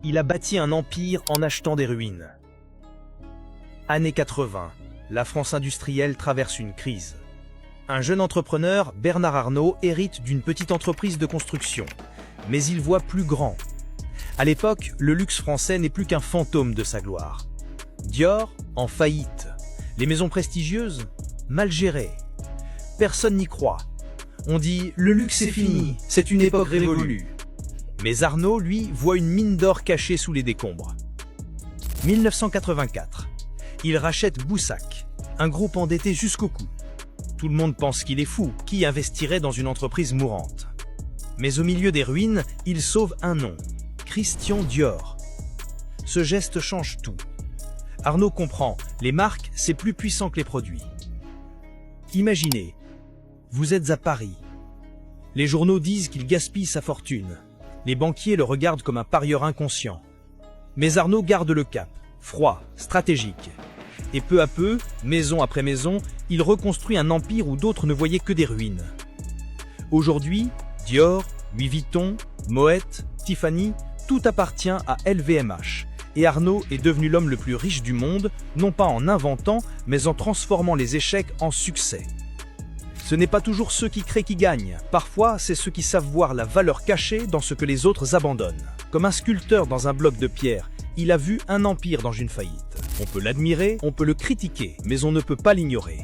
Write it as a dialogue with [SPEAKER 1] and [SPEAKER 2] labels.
[SPEAKER 1] Il a bâti un empire en achetant des ruines. Années 80, la France industrielle traverse une crise. Un jeune entrepreneur, Bernard Arnault, hérite d'une petite entreprise de construction. Mais il voit plus grand. À l'époque, le luxe français n'est plus qu'un fantôme de sa gloire. Dior, en faillite. Les maisons prestigieuses, mal gérées. Personne n'y croit. On dit « le luxe est fini, c'est une époque révolue ». Mais Arnault, lui, voit une mine d'or cachée sous les décombres. 1984. Il rachète Boussac, un groupe endetté jusqu'au cou. Tout le monde pense qu'il est fou, qui investirait dans une entreprise mourante. Mais au milieu des ruines, il sauve un nom, Christian Dior. Ce geste change tout. Arnault comprend, les marques, c'est plus puissant que les produits. Imaginez, vous êtes à Paris. Les journaux disent qu'il gaspille sa fortune. Les banquiers le regardent comme un parieur inconscient. Mais Arnault garde le cap, froid, stratégique. Et peu à peu, maison après maison, il reconstruit un empire où d'autres ne voyaient que des ruines. Aujourd'hui, Dior, Louis Vuitton, Moet, Tiffany, tout appartient à LVMH. Et Arnault est devenu l'homme le plus riche du monde, non pas en inventant, mais en transformant les échecs en succès. Ce n'est pas toujours ceux qui créent qui gagnent. Parfois, c'est ceux qui savent voir la valeur cachée dans ce que les autres abandonnent. Comme un sculpteur dans un bloc de pierre, il a vu un empire dans une faillite. On peut l'admirer, on peut le critiquer, mais on ne peut pas l'ignorer.